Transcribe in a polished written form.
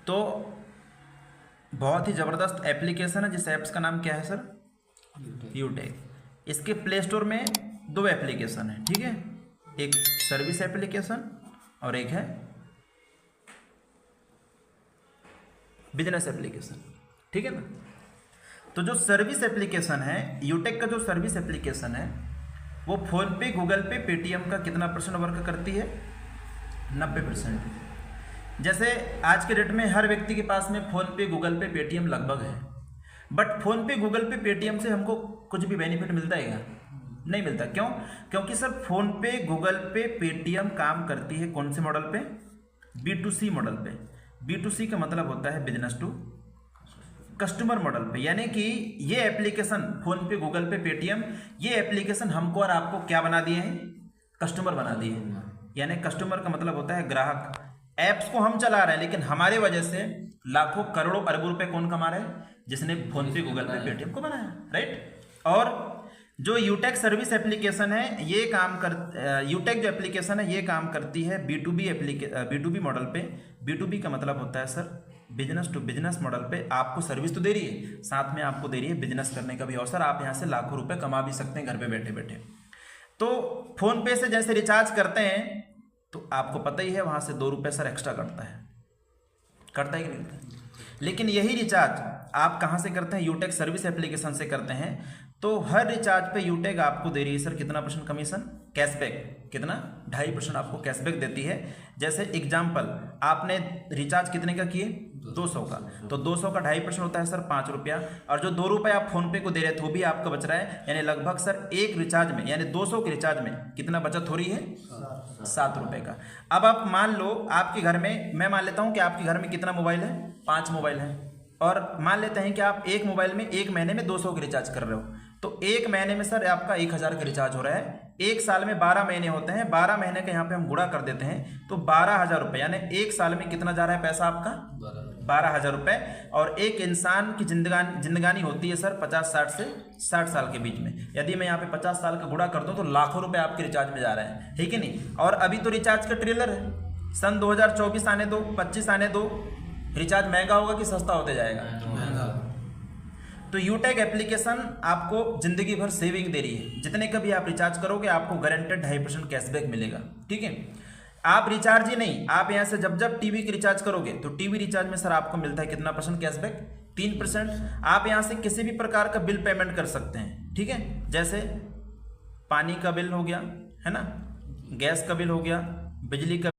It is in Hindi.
तो बहुत ही ज़बरदस्त एप्लीकेशन है। जिस ऐप्स का नाम क्या है सर? यूटेक। इसके प्ले स्टोर में 2 एप्लीकेशन है, ठीक है, एक सर्विस एप्लीकेशन और एक है बिजनेस एप्लीकेशन, ठीक है ना। तो जो सर्विस एप्लीकेशन है, यूटेक का जो सर्विस एप्लीकेशन है वो फ़ोन पे, गूगल पे, पेटीएम का कितना % वर्क करती है? 90%। जैसे आज के डेट में हर व्यक्ति के पास में फ़ोन पे, गूगल पे, पेटीएम लगभग है, बट फ़ोन पे, गूगल पे, पेटीएम से हमको कुछ भी बेनिफिट मिलता है क्या? नहीं मिलता। क्यों? क्योंकि सर फ़ोन पे, गूगल पे, पेटीएम काम करती है कौन से मॉडल पे? B2C मॉडल पे। B2C का मतलब होता है बिजनेस टू कस्टमर मॉडल पे। यानी कि ये एप्लीकेशन फ़ोन पे, गूगल पे, पेटीएम, ये एप्लीकेशन हमको और आपको क्या बना दिए हैं? कस्टमर बना दिए हैं। यानी कस्टमर का मतलब होता है ग्राहक। ऐप्स को हम चला रहे हैं, लेकिन हमारे वजह से लाखों करोड़ों अरबों रुपए कौन कमा रहे हैं? जिसने फ़ोन पे, गूगल पे, पेटीएम को बनाया, राइट। और जो यूटेक सर्विस एप्लीकेशन है ये यूटेक जो एप्लीकेशन है ये काम करती है B2B मॉडल पे। B2B का मतलब होता है sir business to business model पे। आपको सर्विस तो दे रही है, साथ में आपको दे रही है बिजनेस करने का भी अवसर। आप यहाँ से लाखों रुपए कमा भी सकते हैं घर पे बैठे बैठे। तो फ़ोन पे से जैसे रिचार्ज करते हैं तो आपको पता ही है वहाँ से 2 रुपये सर एक्स्ट्रा करता है कि नहीं करता? लेकिन यही रिचार्ज आप कहाँ से करते हैं? यूटेक सर्विस एप्लीकेशन से करते हैं। तो हर रिचार्ज पे यूटेक आपको दे रही है सर कितना % कमीशन? कैशबैक। कितना? 2.5% आपको कैशबैक देती है। जैसे एग्जाम्पल, आपने रिचार्ज कितने का किए? 200 का, तो 200 का 2.5% होता है सर 5 रुपया। और जो 2 रुपये आप फ़ोन पे को दे रहे थे वो भी आपका बच रहा है। यानी लगभग सर एक रिचार्ज में, यानी 200 के रिचार्ज में कितना बचत हो रही है? 7 रुपये का। अब आप मान लो आपके घर में, मैं मान लेता हूँ कि आपके घर में कितना मोबाइल है? 5 मोबाइल है। और मान लेते हैं कि आप एक मोबाइल में एक महीने में 200 के रिचार्ज कर रहे हो, तो एक महीने में सर आपका 1000 का रिचार्ज हो रहा है। एक साल में 12 महीने होते हैं, 12 महीने का यहाँ पे हम गुणा कर देते हैं तो 12,000 रुपये, यानी एक साल में कितना जा रहा है पैसा आपका? 12,000 रुपये। और एक इंसान की जिंदगानी होती है सर 50-60 से 60 साल के बीच में। यदि मैं यहाँ पे 50 साल का गुणा करता हूँ तो लाखों रुपये आपके रिचार्ज में जा रहे हैं, ठीक है नहीं। और अभी तो रिचार्ज का ट्रेलर है, सन 2024 आने दो, 25 आने दो, रिचार्ज महंगा होगा कि सस्ता होते जाएगा? महंगा। तो यूटेक एप्लीकेशन आपको जिंदगी भर सेविंग दे रही है। जितने का भी आप रिचार्ज करोगे आपको गारंटेड 2.5% कैशबैक मिलेगा, ठीक है। आप रिचार्ज ही नहीं, आप यहाँ से जब टीवी की रिचार्ज करोगे तो टीवी रिचार्ज में सर आपको मिलता है कितना % कैशबैक? 3%। आप यहाँ से किसी भी प्रकार का बिल पेमेंट कर सकते हैं, ठीक है। जैसे पानी का बिल हो गया, है ना, गैस का बिल हो गया, बिजली का